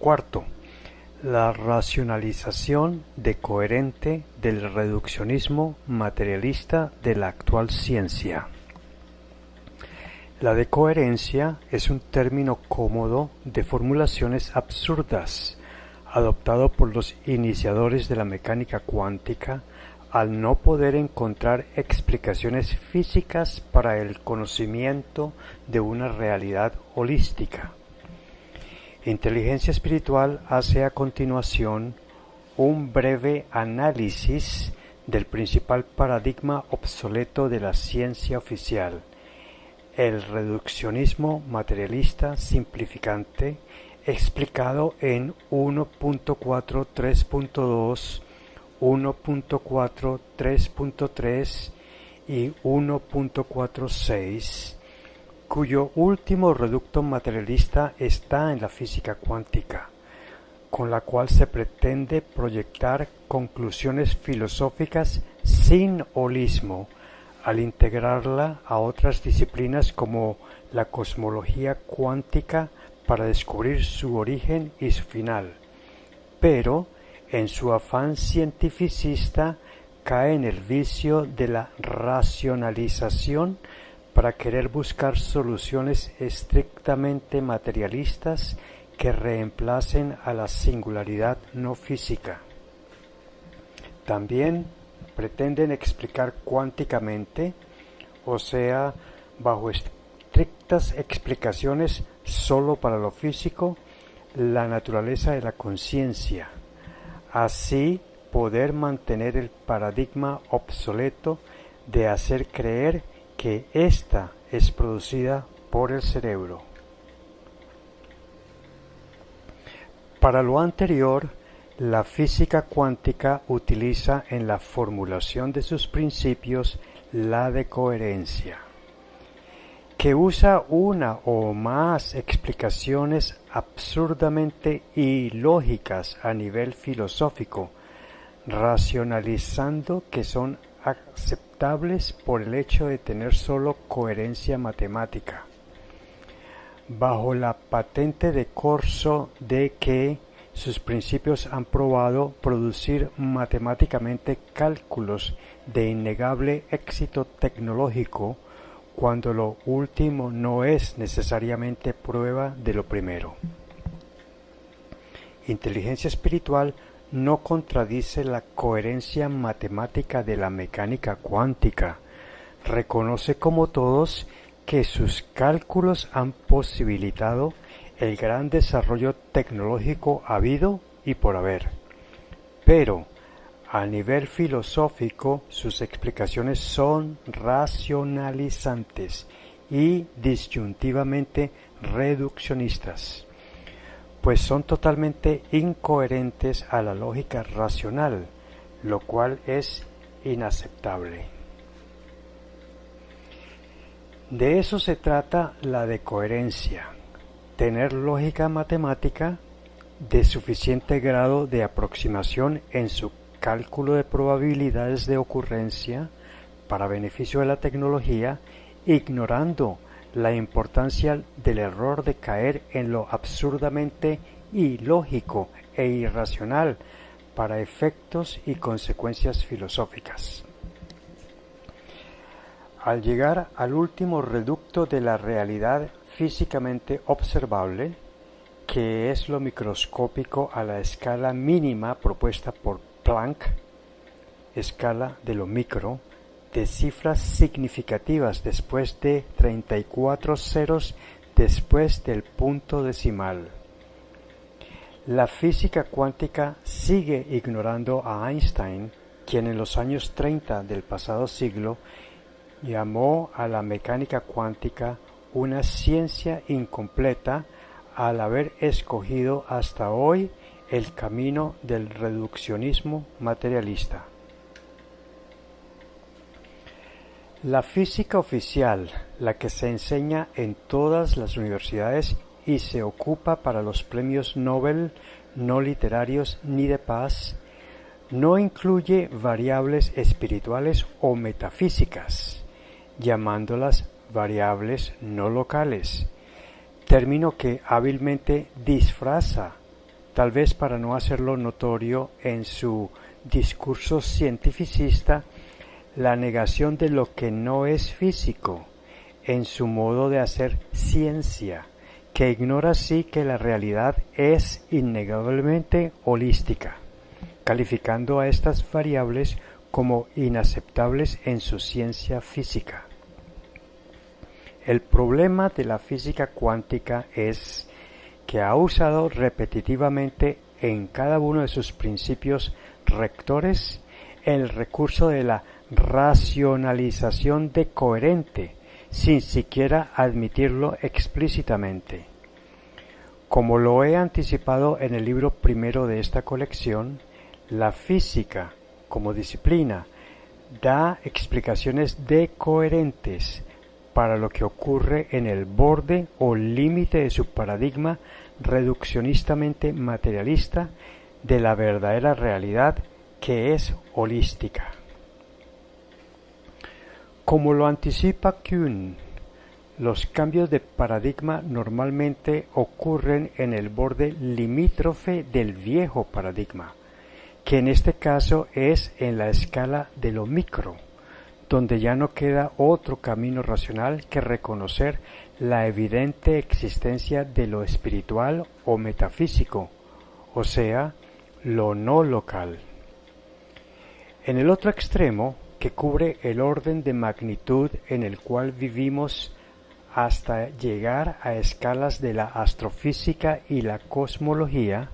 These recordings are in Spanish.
Cuarto, la racionalización decoherente del reduccionismo materialista de la actual ciencia. La decoherencia es un término cómodo de formulaciones absurdas, adoptado por los iniciadores de la mecánica cuántica al no poder encontrar explicaciones físicas para el conocimiento de una realidad holística. Inteligencia Espiritual hace a continuación un breve análisis del principal paradigma obsoleto de la ciencia oficial, el reduccionismo materialista simplificante, explicado en 1.4.3.2, 1.4.3.3 y 1.4.6, cuyo último reducto materialista está en la física cuántica, con la cual se pretende proyectar conclusiones filosóficas sin holismo, al integrarla a otras disciplinas como la cosmología cuántica para descubrir su origen y su final, pero en su afán cientificista cae en el vicio de la racionalización para querer buscar soluciones estrictamente materialistas que reemplacen a la singularidad no física. También pretenden explicar cuánticamente, o sea, bajo estrictas explicaciones sólo para lo físico, la naturaleza de la conciencia. Así poder mantener el paradigma obsoleto de hacer creer que ésta es producida por el cerebro. Para lo anterior, la física cuántica utiliza en la formulación de sus principios la decoherencia, que usa una o más explicaciones absurdamente ilógicas a nivel filosófico, racionalizando que son aceptables por el hecho de tener solo coherencia matemática, bajo la patente de corso de que sus principios han probado producir matemáticamente cálculos de innegable éxito tecnológico, cuando lo último no es necesariamente prueba de lo primero. Inteligencia Espiritual no contradice la coherencia matemática de la mecánica cuántica. Reconoce como todos que sus cálculos han posibilitado el gran desarrollo tecnológico habido y por haber. Pero, a nivel filosófico, sus explicaciones son racionalizantes y disyuntivamente reduccionistas, pues son totalmente incoherentes a la lógica racional, lo cual es inaceptable. De eso se trata la decoherencia, tener lógica matemática de suficiente grado de aproximación en su cálculo de probabilidades de ocurrencia para beneficio de la tecnología, ignorando la importancia del error de caer en lo absurdamente ilógico e irracional para efectos y consecuencias filosóficas. Al llegar al último reducto de la realidad físicamente observable, que es lo microscópico a la escala mínima propuesta por Planck, escala de lo micro, de cifras significativas después de 34 ceros después del punto decimal. La física cuántica sigue ignorando a Einstein, quien en los años 30 del pasado siglo llamó a la mecánica cuántica una ciencia incompleta al haber escogido hasta hoy el camino del reduccionismo materialista. La física oficial, la que se enseña en todas las universidades y se ocupa para los premios Nobel no literarios ni de paz, no incluye variables espirituales o metafísicas, llamándolas variables no locales, término que hábilmente disfraza tal vez para no hacerlo notorio en su discurso cientificista, la negación de lo que no es físico, en su modo de hacer ciencia, que ignora así que la realidad es innegablemente holística, calificando a estas variables como inaceptables en su ciencia física. El problema de la física cuántica es que ha usado repetitivamente en cada uno de sus principios rectores el recurso de la racionalización de coherente, sin siquiera admitirlo explícitamente. Como lo he anticipado en el libro primero de esta colección, la física, como disciplina, da explicaciones decoherentes para lo que ocurre en el borde o límite de su paradigma reduccionistamente materialista de la verdadera realidad que es holística. Como lo anticipa Kuhn, los cambios de paradigma normalmente ocurren en el borde limítrofe del viejo paradigma, que en este caso es en la escala de lo micro, donde ya no queda otro camino racional que reconocer la evidente existencia de lo espiritual o metafísico, o sea, lo no local. En el otro extremo, que cubre el orden de magnitud en el cual vivimos hasta llegar a escalas de la astrofísica y la cosmología,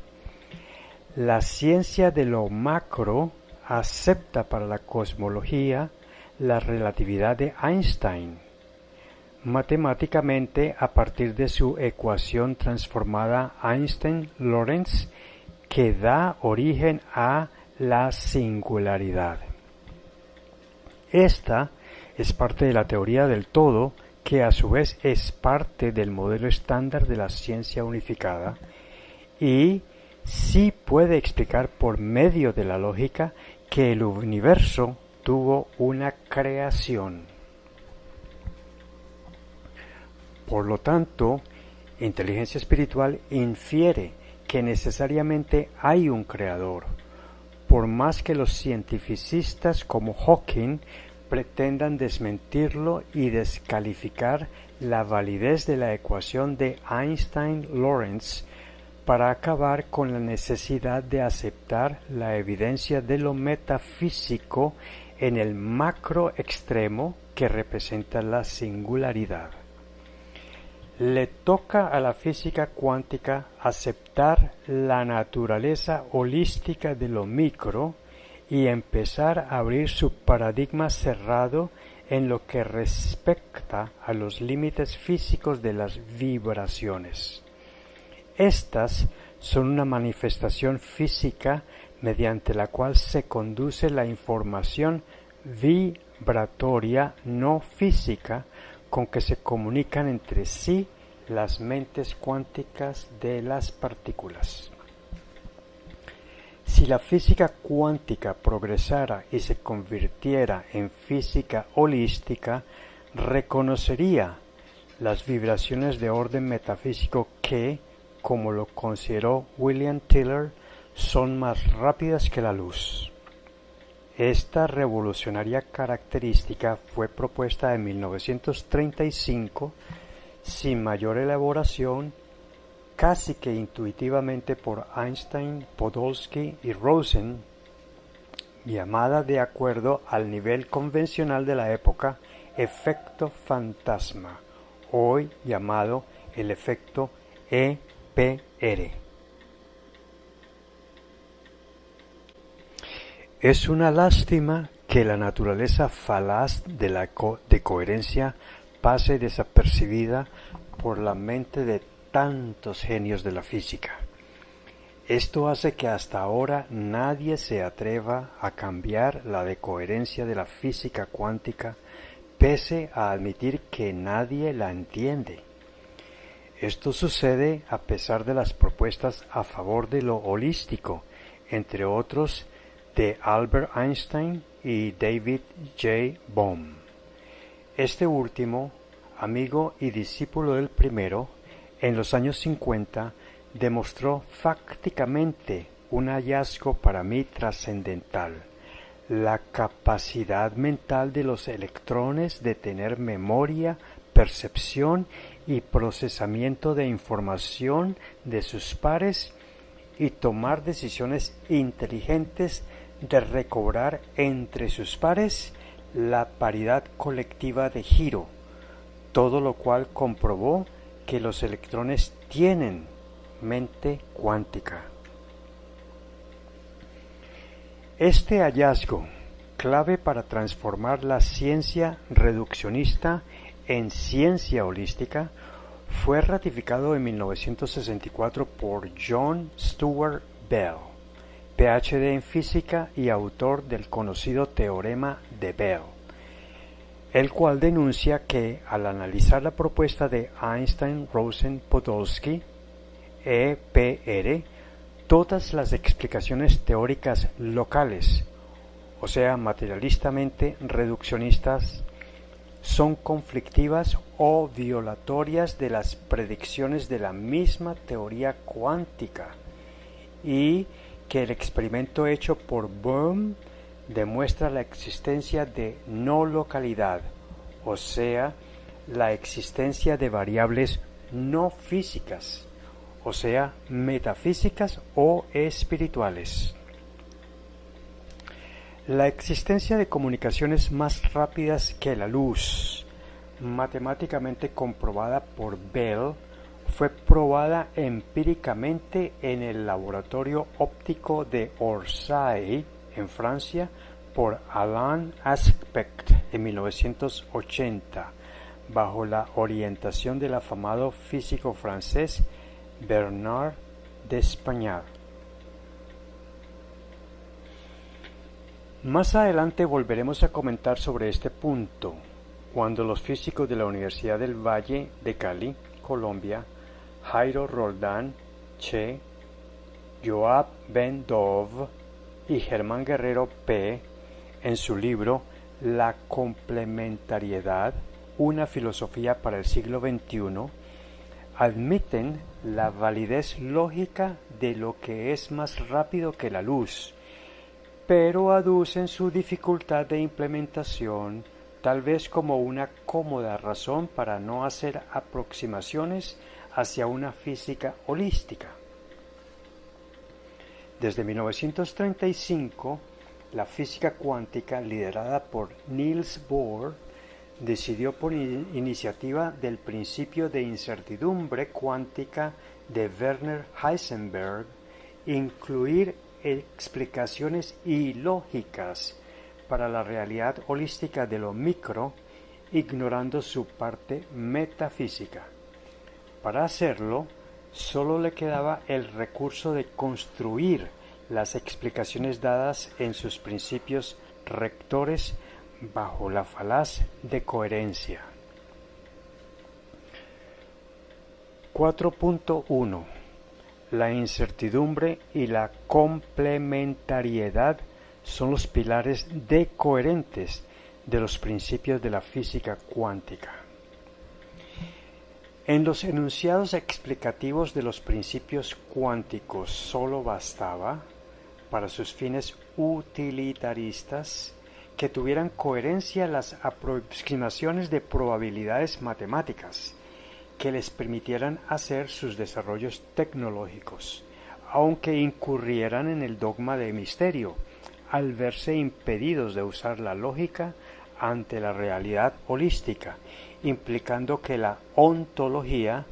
la ciencia de lo macro acepta para la cosmología la relatividad de Einstein, matemáticamente a partir de su ecuación transformada Einstein-Lorentz, que da origen a la singularidad. Esta es parte de la teoría del todo, que a su vez es parte del modelo estándar de la ciencia unificada, y sí puede explicar por medio de la lógica que el universo tuvo una creación. Por lo tanto, inteligencia espiritual infiere que necesariamente hay un creador, por más que los cientificistas como Hawking pretendan desmentirlo y descalificar la validez de la ecuación de Einstein-Lorentz para acabar con la necesidad de aceptar la evidencia de lo metafísico en el macro extremo que representa la singularidad. Le toca a la física cuántica aceptar la naturaleza holística de lo micro y empezar a abrir su paradigma cerrado en lo que respecta a los límites físicos de las vibraciones. Estas son una manifestación física mediante la cual se conduce la información vibratoria no física con que se comunican entre sí las mentes cuánticas de las partículas. Si la física cuántica progresara y se convirtiera en física holística, reconocería las vibraciones de orden metafísico que, como lo consideró William Tiller, son más rápidas que la luz. Esta revolucionaria característica fue propuesta en 1935 sin mayor elaboración, casi que intuitivamente por Einstein, Podolsky y Rosen, llamada de acuerdo al nivel convencional de la época efecto fantasma, hoy llamado el efecto EPR. Es una lástima que la naturaleza falaz de la coherencia pase desapercibida por la mente de tantos genios de la física. Esto hace que hasta ahora nadie se atreva a cambiar la decoherencia de la física cuántica, pese a admitir que nadie la entiende. Esto sucede a pesar de las propuestas a favor de lo holístico, entre otros de Albert Einstein y David J. Bohm. Este último, amigo y discípulo del primero, en los años 50 demostró fácticamente un hallazgo para mí trascendental: la capacidad mental de los electrones de tener memoria, percepción y procesamiento de información de sus pares y tomar decisiones inteligentes de recobrar entre sus pares la paridad colectiva de giro, todo lo cual comprobó que los electrones tienen mente cuántica. Este hallazgo, clave para transformar la ciencia reduccionista en ciencia holística, fue ratificado en 1964 por John Stuart Bell, PhD en física y autor del conocido teorema de Bell, el cual denuncia que al analizar la propuesta de Einstein-Rosen-Podolsky, EPR, todas las explicaciones teóricas locales, o sea, materialistamente reduccionistas, son conflictivas o violatorias de las predicciones de la misma teoría cuántica, y que el experimento hecho por Bohm demuestra la existencia de no localidad, o sea, la existencia de variables no físicas, o sea, metafísicas o espirituales. La existencia de comunicaciones más rápidas que la luz, matemáticamente comprobada por Bell, fue probada empíricamente en el laboratorio óptico de Orsay, en Francia, por Alain Aspect en 1980, bajo la orientación del afamado físico francés Bernard D'Espagnat. Más adelante volveremos a comentar sobre este punto, cuando los físicos de la Universidad del Valle de Cali, Colombia, Jairo Roldán, Che, Joab Ben Dov y Germán Guerrero P., en su libro La complementariedad, una filosofía para el siglo XXI, admiten la validez lógica de lo que es más rápido que la luz, pero aducen su dificultad de implementación, tal vez como una cómoda razón para no hacer aproximaciones hacia una física holística. Desde 1935, la física cuántica, liderada por Niels Bohr, decidió por iniciativa del principio de incertidumbre cuántica de Werner Heisenberg incluir explicaciones ilógicas para la realidad holística de lo micro, ignorando su parte metafísica. Para hacerlo, solo le quedaba el recurso de construir las explicaciones dadas en sus principios rectores bajo la falaz de coherencia. 4.1. La incertidumbre y la complementariedad son los pilares decoherentes de los principios de la física cuántica. En los enunciados explicativos de los principios cuánticos solo bastaba, para sus fines utilitaristas, que tuvieran coherencia las aproximaciones de probabilidades matemáticas que les permitieran hacer sus desarrollos tecnológicos, aunque incurrieran en el dogma de misterio, al verse impedidos de usar la lógica ante la realidad holística, implicando que la ontología,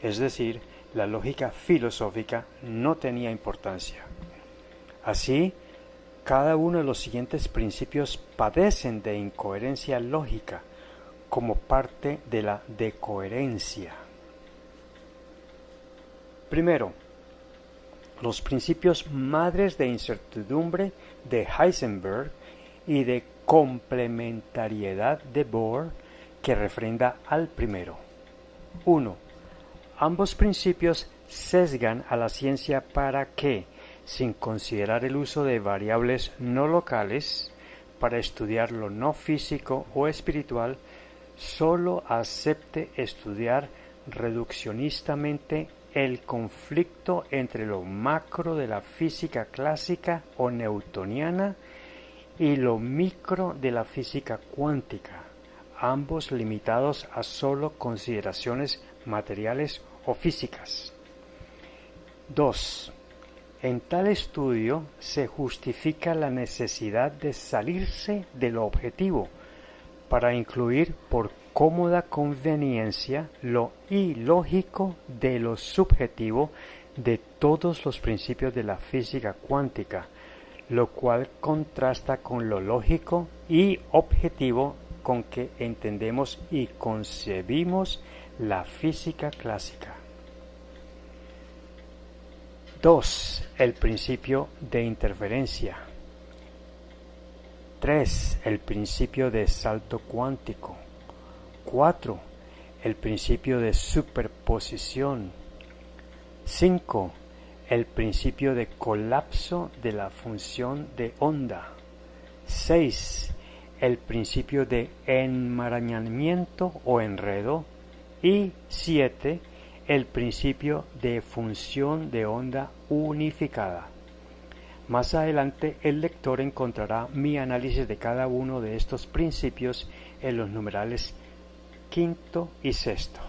es decir, la lógica filosófica, no tenía importancia. Así, cada uno de los siguientes principios padecen de incoherencia lógica como parte de la decoherencia. Primero, los principios madres de incertidumbre de Heisenberg y de complementariedad de Bohr, que refrenda al primero. 1. Ambos principios sesgan a la ciencia para que, sin considerar el uso de variables no locales para estudiar lo no físico o espiritual, solo acepte estudiar reduccionistamente el conflicto entre lo macro de la física clásica o newtoniana y lo micro de la física cuántica, ambos limitados a solo consideraciones materiales o físicas. 2. En tal estudio se justifica la necesidad de salirse de lo objetivo para incluir por cómoda conveniencia lo ilógico de lo subjetivo de todos los principios de la física cuántica, lo cual contrasta con lo lógico y objetivo con que entendemos y concebimos la física clásica. 2. El principio de interferencia. 3. El principio de salto cuántico. 4. El principio de superposición. 5. El principio de colapso de la función de onda. 6. El principio de enmarañamiento o enredo. Y 7. El principio de función de onda unificada. Más adelante el lector encontrará mi análisis de cada uno de estos principios en los numerales quinto y sexto.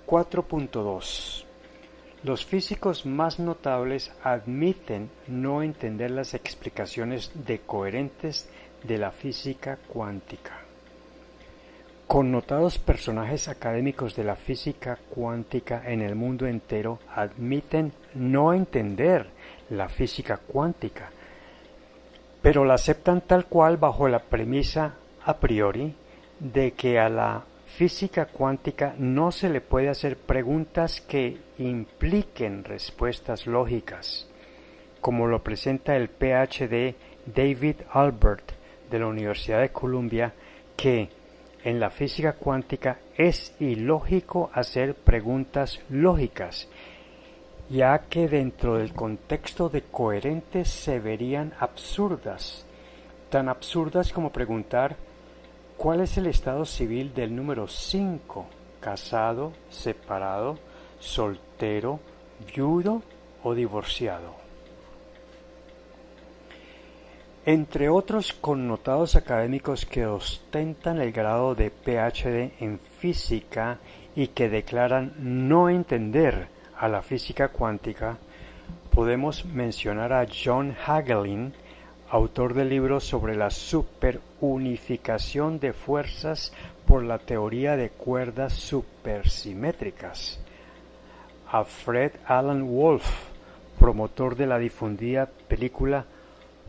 4.2. Los físicos más notables admiten no entender las explicaciones coherentes de la física cuántica. Connotados personajes académicos de la física cuántica en el mundo entero admiten no entender la física cuántica, pero la aceptan tal cual bajo la premisa a priori de que a la física cuántica no se le puede hacer preguntas que impliquen respuestas lógicas, como lo presenta el PhD David Albert de la Universidad de Columbia, que en la física cuántica es ilógico hacer preguntas lógicas, ya que dentro del contexto de coherentes se verían absurdas, tan absurdas como preguntar ¿cuál es el estado civil del número 5? ¿Casado, separado, soltero, viudo o divorciado? Entre otros connotados académicos que ostentan el grado de PhD en física y que declaran no entender a la física cuántica, podemos mencionar a John Hagelin, autor del libro sobre la superunificación de fuerzas por la teoría de cuerdas supersimétricas, a Fred Alan Wolf, promotor de la difundida película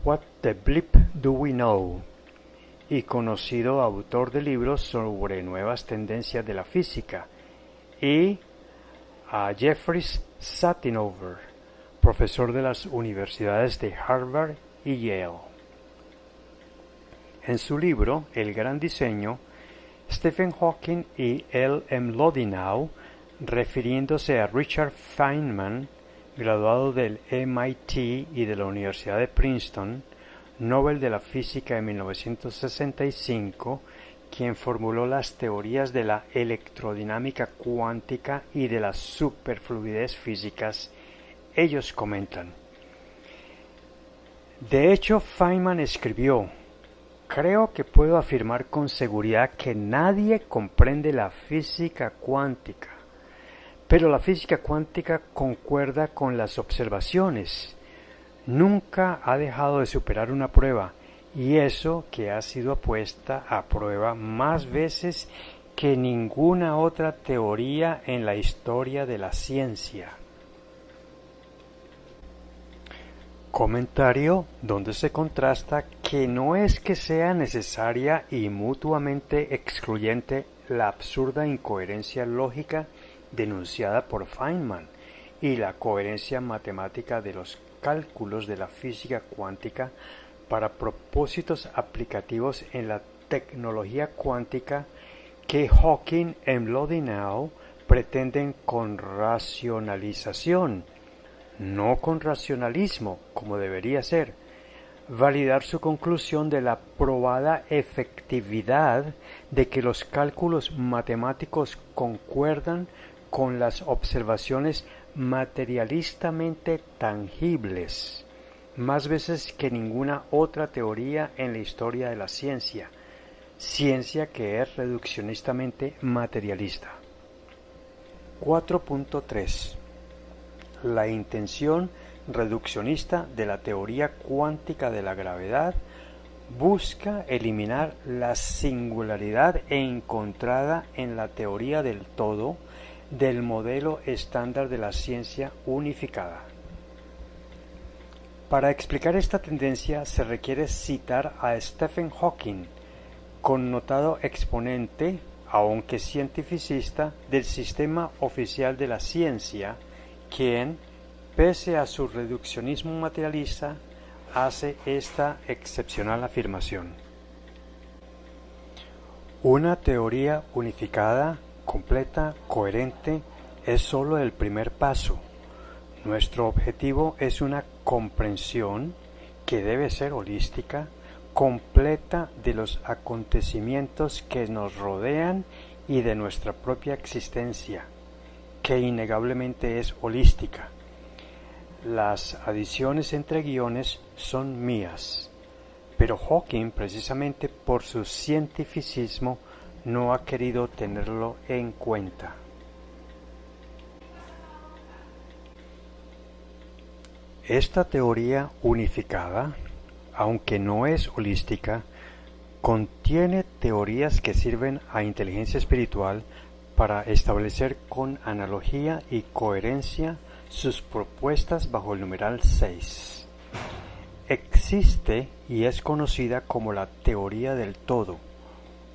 What the Bleep Do We Know? Y conocido autor de libros sobre nuevas tendencias de la física, y a Jeffrey Satinover, profesor de las universidades de Harvard y Yale. En su libro El Gran Diseño, Stephen Hawking y L. M. Lodinow, refiriéndose a Richard Feynman, graduado del MIT y de la Universidad de Princeton, Nobel de la Física en 1965, quien formuló las teorías de la electrodinámica cuántica y de las superfluidez físicas, ellos comentan: de hecho, Feynman escribió: creo que puedo afirmar con seguridad que nadie comprende la física cuántica. Pero la física cuántica concuerda con las observaciones. Nunca ha dejado de superar una prueba, y eso que ha sido puesta a prueba más veces que ninguna otra teoría en la historia de la ciencia. Comentario donde se contrasta que no es que sea necesaria y mutuamente excluyente la absurda incoherencia lógica denunciada por Feynman y la coherencia matemática de los cálculos de la física cuántica para propósitos aplicativos en la tecnología cuántica que Hawking y Lodinow pretenden con racionalización, no con racionalismo como debería ser, validar su conclusión de la probada efectividad de que los cálculos matemáticos concuerdan con las observaciones materialistamente tangibles, más veces que ninguna otra teoría en la historia de la ciencia, ciencia que es reduccionistamente materialista. 4.3. La intención reduccionista de la teoría cuántica de la gravedad busca eliminar la singularidad encontrada en la teoría del todo del modelo estándar de la ciencia unificada. Para explicar esta tendencia se requiere citar a Stephen Hawking, connotado exponente, aunque cientificista, del sistema oficial de la ciencia, quien, pese a su reduccionismo materialista, hace esta excepcional afirmación: una teoría unificada, completa, coherente, es sólo el primer paso. Nuestro objetivo es una comprensión que debe ser holística, completa de los acontecimientos que nos rodean y de nuestra propia existencia, que innegablemente es holística. Las adiciones entre guiones son mías, pero Hawking, precisamente por su cientificismo, no ha querido tenerlo en cuenta. Esta teoría unificada, aunque no es holística, contiene teorías que sirven a inteligencia espiritual para establecer con analogía y coherencia sus propuestas bajo el numeral 6. Existe y es conocida como la teoría del todo.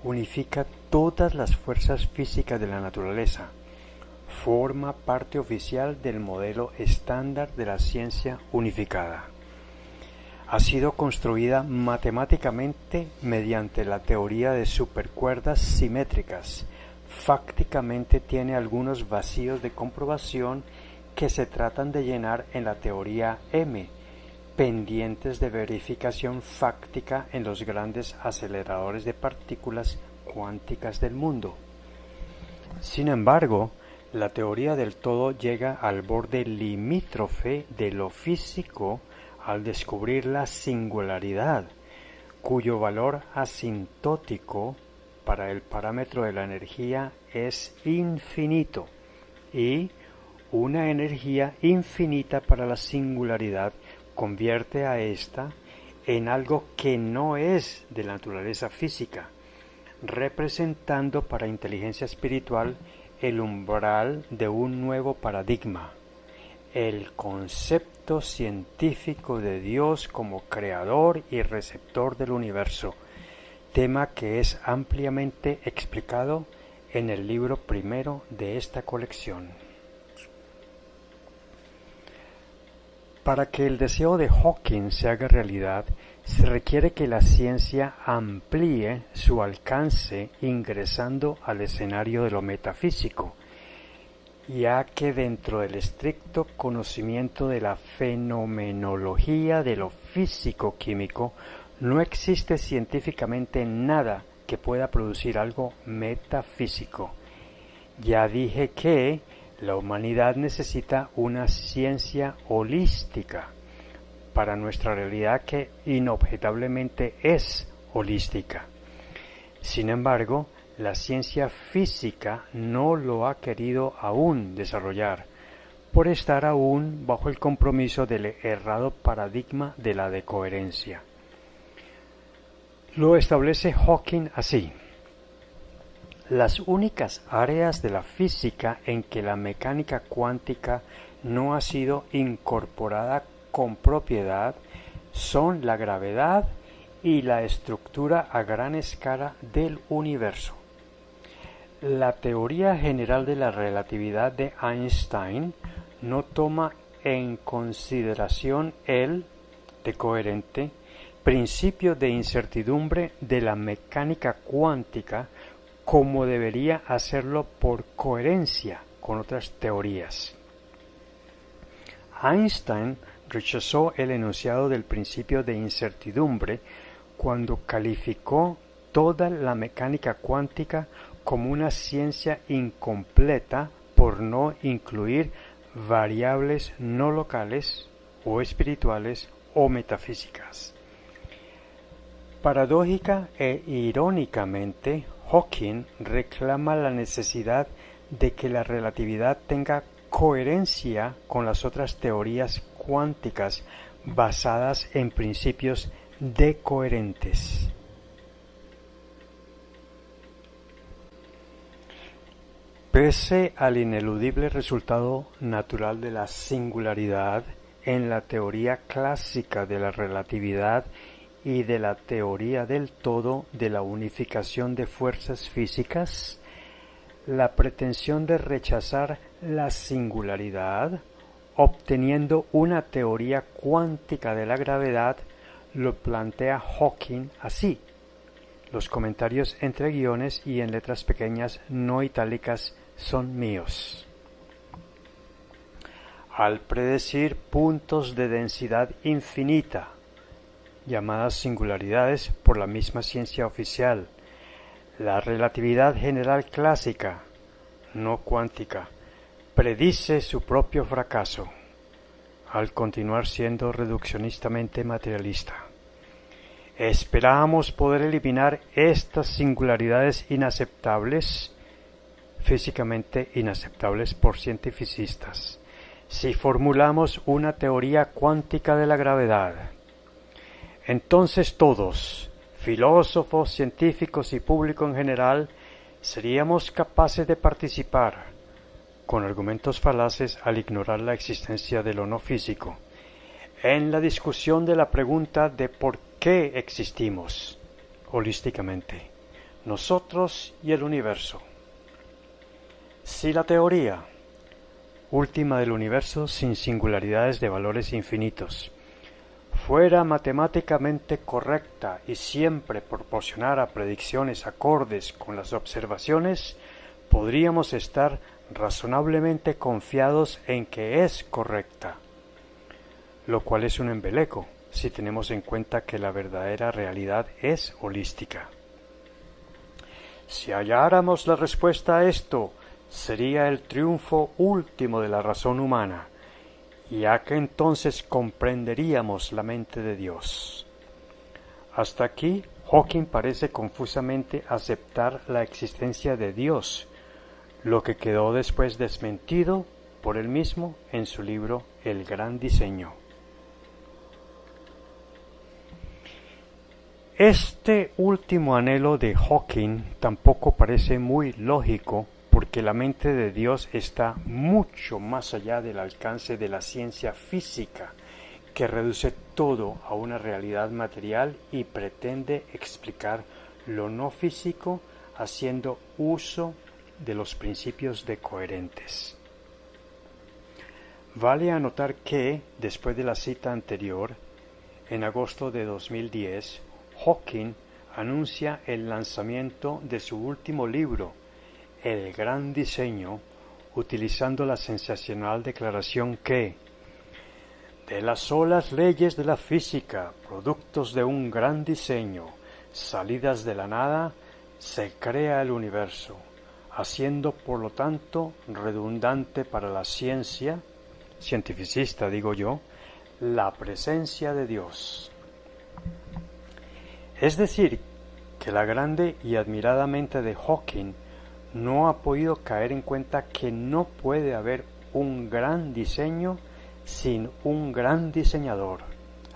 Unifica todas las fuerzas físicas de la naturaleza. Forma parte oficial del modelo estándar de la ciencia unificada. Ha sido construida matemáticamente mediante la teoría de supercuerdas simétricas. Fácticamente tiene algunos vacíos de comprobación que se tratan de llenar en la teoría M, pendientes de verificación fáctica en los grandes aceleradores de partículas cuánticas del mundo. Sin embargo, la teoría del todo llega al borde limítrofe de lo físico al descubrir la singularidad, cuyo valor asintótico para el parámetro de la energía es infinito, y una energía infinita para la singularidad convierte a ésta en algo que no es de la naturaleza física, representando para inteligencia espiritual el umbral de un nuevo paradigma, el concepto científico de Dios como creador y receptor del universo, tema que es ampliamente explicado en el libro primero de esta colección. Para que el deseo de Hawking se haga realidad, se requiere que la ciencia amplíe su alcance ingresando al escenario de lo metafísico, ya que dentro del estricto conocimiento de la fenomenología de lo físico-químico no existe científicamente nada que pueda producir algo metafísico. Ya dije que la humanidad necesita una ciencia holística para nuestra realidad que inobjetablemente es holística. Sin embargo, la ciencia física no lo ha querido aún desarrollar, por estar aún bajo el compromiso del errado paradigma de la decoherencia. Lo establece Hawking así: las únicas áreas de la física en que la mecánica cuántica no ha sido incorporada con propiedad son la gravedad y la estructura a gran escala del universo. La teoría general de la relatividad de Einstein no toma en consideración el, de coherente, principio de incertidumbre de la mecánica cuántica como debería hacerlo por coherencia con otras teorías. Einstein rechazó el enunciado del principio de incertidumbre cuando calificó toda la mecánica cuántica como una ciencia incompleta por no incluir variables no locales o espirituales o metafísicas. Paradójica e irónicamente, Hawking reclama la necesidad de que la relatividad tenga coherencia con las otras teorías cuánticas basadas en principios decoherentes. Pese al ineludible resultado natural de la singularidad en la teoría clásica de la relatividad y de la teoría del todo de la unificación de fuerzas físicas, la pretensión de rechazar la singularidad, obteniendo una teoría cuántica de la gravedad, lo plantea Hawking así. Los comentarios entre guiones y en letras pequeñas no itálicas son míos. Al predecir puntos de densidad infinita, llamadas singularidades por la misma ciencia oficial, la relatividad general clásica, no cuántica, predice su propio fracaso, al continuar siendo reduccionistamente materialista. Esperábamos poder eliminar estas singularidades inaceptables, físicamente inaceptables por cientificistas, si formulamos una teoría cuántica de la gravedad. Entonces todos, filósofos, científicos y público en general, seríamos capaces de participar, con argumentos falaces al ignorar la existencia de lo no físico, en la discusión de la pregunta de por qué existimos, holísticamente, nosotros y el universo. Si la teoría última del universo sin singularidades de valores infinitos fuera matemáticamente correcta y siempre proporcionara predicciones acordes con las observaciones, podríamos estar razonablemente confiados en que es correcta, lo cual es un embeleco si tenemos en cuenta que la verdadera realidad es holística. Si halláramos la respuesta a esto, sería el triunfo último de la razón humana, ya que entonces comprenderíamos la mente de Dios. Hasta aquí, Hawking parece confusamente aceptar la existencia de Dios, lo que quedó después desmentido por él mismo en su libro El Gran Diseño. Este último anhelo de Hawking tampoco parece muy lógico, porque la mente de Dios está mucho más allá del alcance de la ciencia física, que reduce todo a una realidad material y pretende explicar lo no físico haciendo uso de los principios decoherentes. Vale anotar que, después de la cita anterior, en agosto de 2010, Hawking anuncia el lanzamiento de su último libro, El Gran Diseño, utilizando la sensacional declaración que de las solas leyes de la física, productos de un gran diseño, salidas de la nada, se crea el universo, haciendo por lo tanto redundante para la ciencia, cientificista digo yo, la presencia de Dios. Es decir, que la grande y admirada mente de Hawking no ha podido caer en cuenta que no puede haber un gran diseño sin un gran diseñador,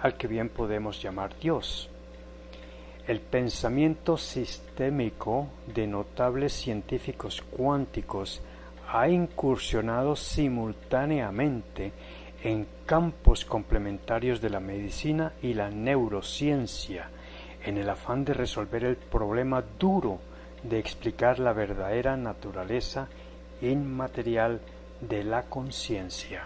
al que bien podemos llamar Dios. El pensamiento sistémico de notables científicos cuánticos ha incursionado simultáneamente en campos complementarios de la medicina y la neurociencia, en el afán de resolver el problema duro de explicar la verdadera naturaleza inmaterial de la conciencia.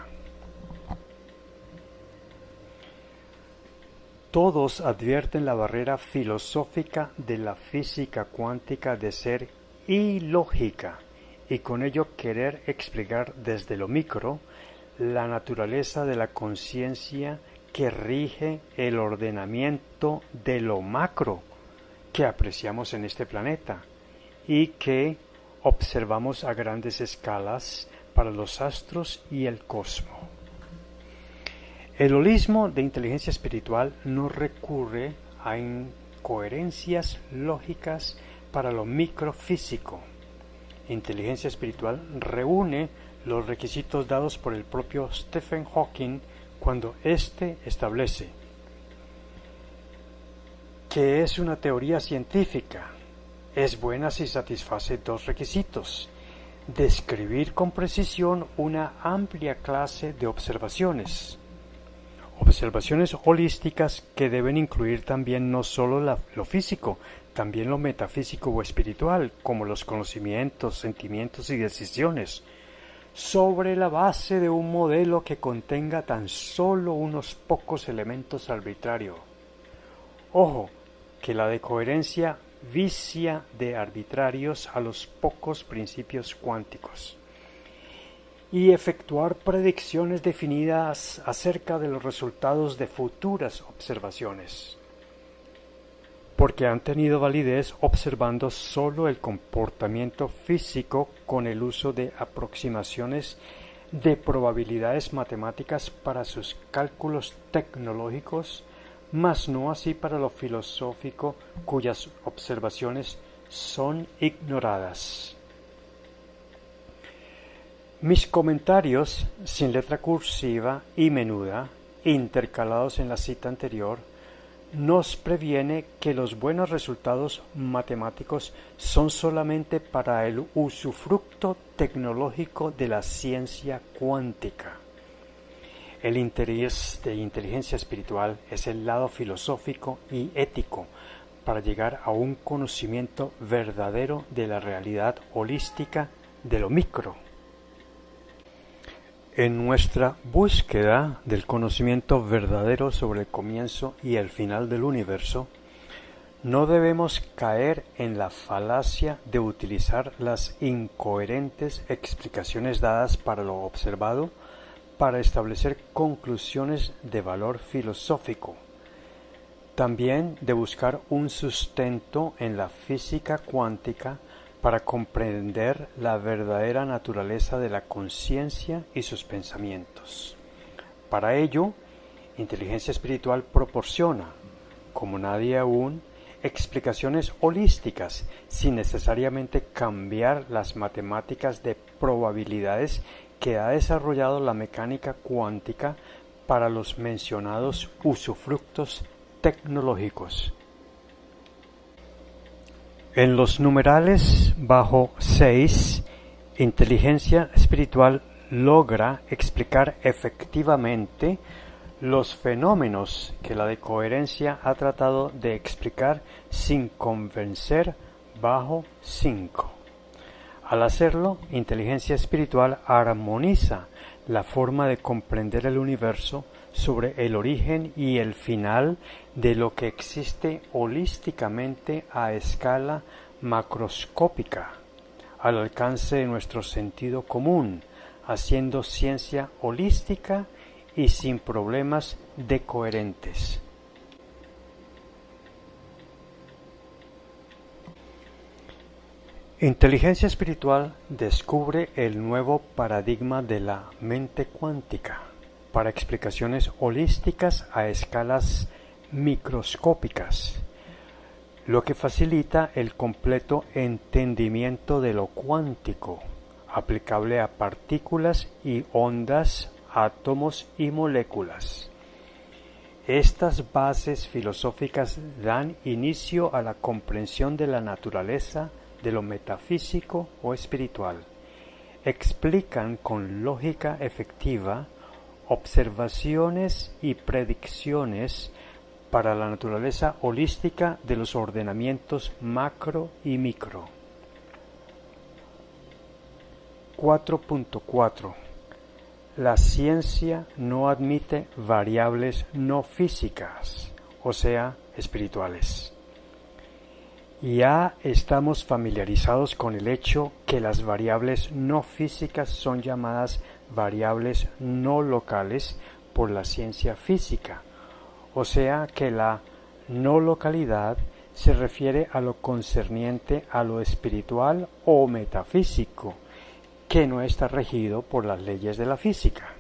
Todos advierten la barrera filosófica de la física cuántica de ser ilógica y con ello querer explicar desde lo micro la naturaleza de la conciencia que rige el ordenamiento de lo macro que apreciamos en este planeta y que observamos a grandes escalas para los astros y el cosmos. El holismo de inteligencia espiritual no recurre a incoherencias lógicas para lo microfísico. Inteligencia espiritual reúne los requisitos dados por el propio Stephen Hawking cuando éste establece que es una teoría científica. Es buena si satisface dos requisitos: describir con precisión una amplia clase de observaciones holísticas que deben incluir también no solo lo físico, también lo metafísico o espiritual, como los conocimientos, sentimientos y decisiones, sobre la base de un modelo que contenga tan solo unos pocos elementos arbitrarios. Ojo, que la decoherencia vicia de arbitrarios a los pocos principios cuánticos, y efectuar predicciones definidas acerca de los resultados de futuras observaciones, porque han tenido validez observando solo el comportamiento físico con el uso de aproximaciones de probabilidades matemáticas para sus cálculos tecnológicos, mas no así para lo filosófico, cuyas observaciones son ignoradas. Mis comentarios, sin letra cursiva y menuda, intercalados en la cita anterior, nos previene que los buenos resultados matemáticos son solamente para el usufructo tecnológico de la ciencia cuántica. El interés de inteligencia espiritual es el lado filosófico y ético para llegar a un conocimiento verdadero de la realidad holística de lo micro. En nuestra búsqueda del conocimiento verdadero sobre el comienzo y el final del universo, no debemos caer en la falacia de utilizar las incoherentes explicaciones dadas para lo observado para establecer conclusiones de valor filosófico. También de buscar un sustento en la física cuántica para comprender la verdadera naturaleza de la conciencia y sus pensamientos. Para ello, inteligencia espiritual proporciona, como nadie aún, explicaciones holísticas sin necesariamente cambiar las matemáticas de probabilidades que ha desarrollado la mecánica cuántica para los mencionados usufructos tecnológicos. En los numerales bajo 6, inteligencia espiritual logra explicar efectivamente los fenómenos que la decoherencia ha tratado de explicar sin convencer bajo 5. Al hacerlo, inteligencia espiritual armoniza la forma de comprender el universo sobre el origen y el final de lo que existe holísticamente a escala macroscópica, al alcance de nuestro sentido común, haciendo ciencia holística y sin problemas decoherentes. Inteligencia espiritual descubre el nuevo paradigma de la mente cuántica para explicaciones holísticas a escalas microscópicas, lo que facilita el completo entendimiento de lo cuántico, aplicable a partículas y ondas, átomos y moléculas. Estas bases filosóficas dan inicio a la comprensión de la naturaleza de lo metafísico o espiritual. Explican con lógica efectiva observaciones y predicciones para la naturaleza holística de los ordenamientos macro y micro. 4.4. La ciencia no admite variables no físicas, o sea, espirituales. Ya estamos familiarizados con el hecho que las variables no físicas son llamadas variables no locales por la ciencia física, o sea que la no localidad se refiere a lo concerniente a lo espiritual o metafísico, que no está regido por las leyes de la física.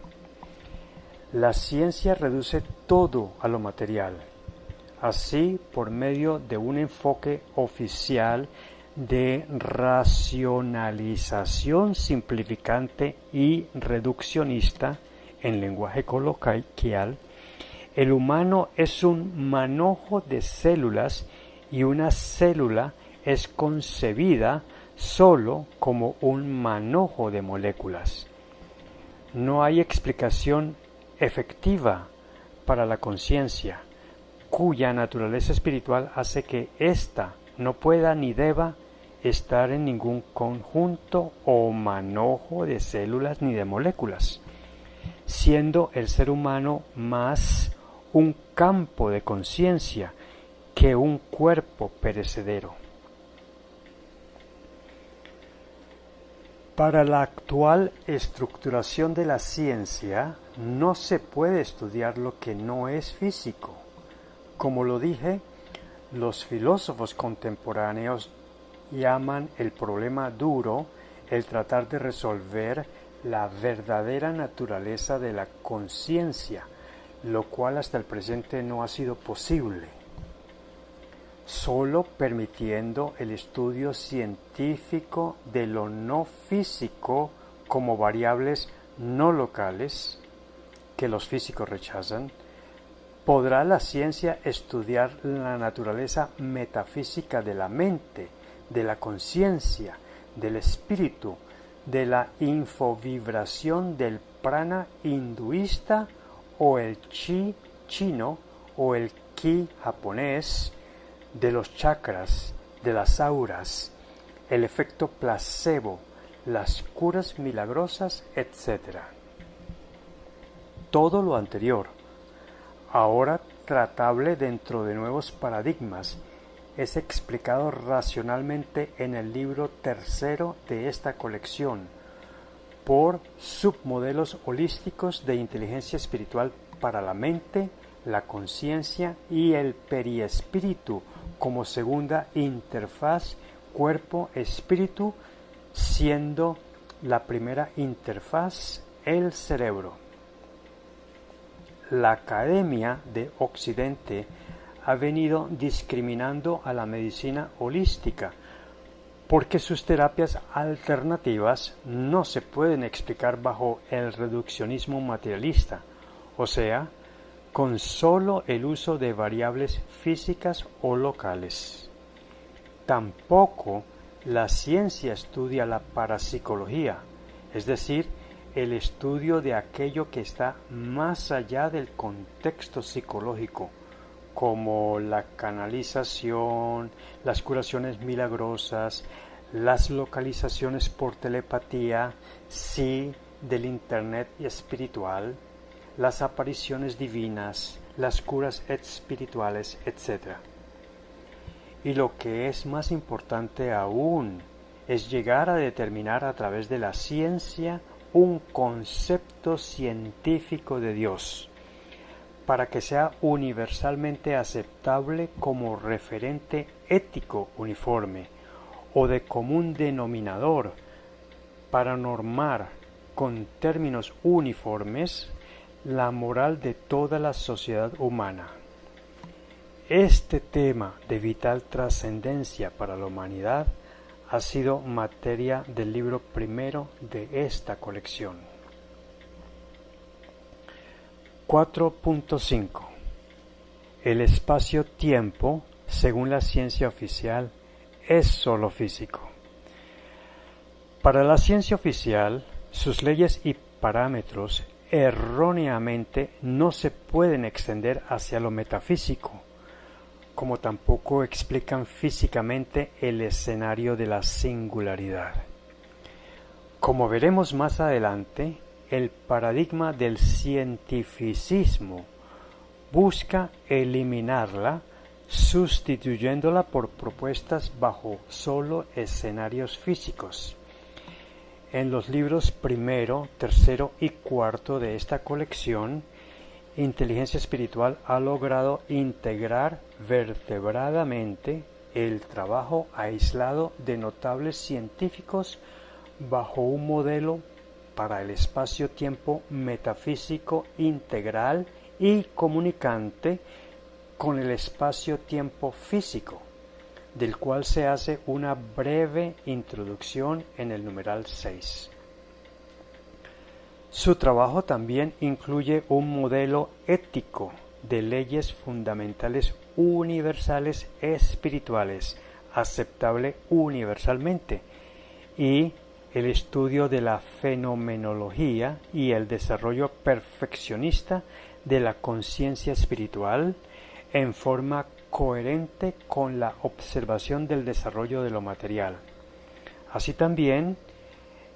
La ciencia reduce todo a lo material. Así, por medio de un enfoque oficial de racionalización simplificante y reduccionista en lenguaje coloquial, el humano es un manojo de células y una célula es concebida solo como un manojo de moléculas. No hay explicación efectiva para la conciencia, cuya naturaleza espiritual hace que ésta no pueda ni deba estar en ningún conjunto o manojo de células ni de moléculas, siendo el ser humano más un campo de conciencia que un cuerpo perecedero. Para la actual estructuración de la ciencia, no se puede estudiar lo que no es físico. Como lo dije, los filósofos contemporáneos llaman el problema duro el tratar de resolver la verdadera naturaleza de la conciencia, lo cual hasta el presente no ha sido posible. Solo permitiendo el estudio científico de lo no físico como variables no locales, que los físicos rechazan, podrá la ciencia estudiar la naturaleza metafísica de la mente, de la conciencia, del espíritu, de la infovibración del prana hinduista o el chi chino o el ki japonés, de los chakras, de las auras, el efecto placebo, las curas milagrosas, etc. Todo lo anterior, ahora tratable dentro de nuevos paradigmas, es explicado racionalmente en el libro tercero de esta colección, por submodelos holísticos de inteligencia espiritual para la mente, la conciencia y el periespíritu como segunda interfaz cuerpo-espíritu, siendo la primera interfaz el cerebro. La Academia de Occidente ha venido discriminando a la medicina holística porque sus terapias alternativas no se pueden explicar bajo el reduccionismo materialista, o sea, con solo el uso de variables físicas o locales. Tampoco la ciencia estudia la parapsicología, es decir, el estudio de aquello que está más allá del contexto psicológico, como la canalización, las curaciones milagrosas, las localizaciones por telepatía, sí, del internet espiritual, las apariciones divinas, las curas espirituales, etc. Y lo que es más importante aún es llegar a determinar a través de la ciencia un concepto científico de Dios, para que sea universalmente aceptable como referente ético uniforme o de común denominador, para normar con términos uniformes la moral de toda la sociedad humana. Este tema de vital trascendencia para la humanidad ha sido materia del libro primero de esta colección. 4.5. El espacio-tiempo, según la ciencia oficial, es sólo físico. Para la ciencia oficial, sus leyes y parámetros erróneamente no se pueden extender hacia lo metafísico, como tampoco explican físicamente el escenario de la singularidad. Como veremos más adelante, el paradigma del cientificismo busca eliminarla sustituyéndola por propuestas bajo solo escenarios físicos. En los libros primero, tercero y cuarto de esta colección, Inteligencia Espiritual ha logrado integrar vertebradamente el trabajo aislado de notables científicos bajo un modelo para el espacio-tiempo metafísico integral y comunicante con el espacio-tiempo físico, del cual se hace una breve introducción en el numeral 6. Su trabajo también incluye un modelo ético de leyes fundamentales universales espirituales, aceptable universalmente, y el estudio de la fenomenología y el desarrollo perfeccionista de la conciencia espiritual en forma coherente con la observación del desarrollo de lo material. Así también,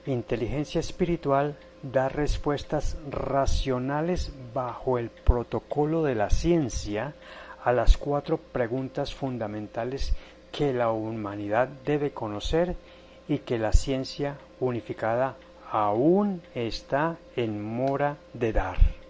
Inteligencia Espiritual da respuestas racionales bajo el protocolo de la ciencia a las 4 preguntas fundamentales que la humanidad debe conocer y que la ciencia unificada aún está en mora de dar.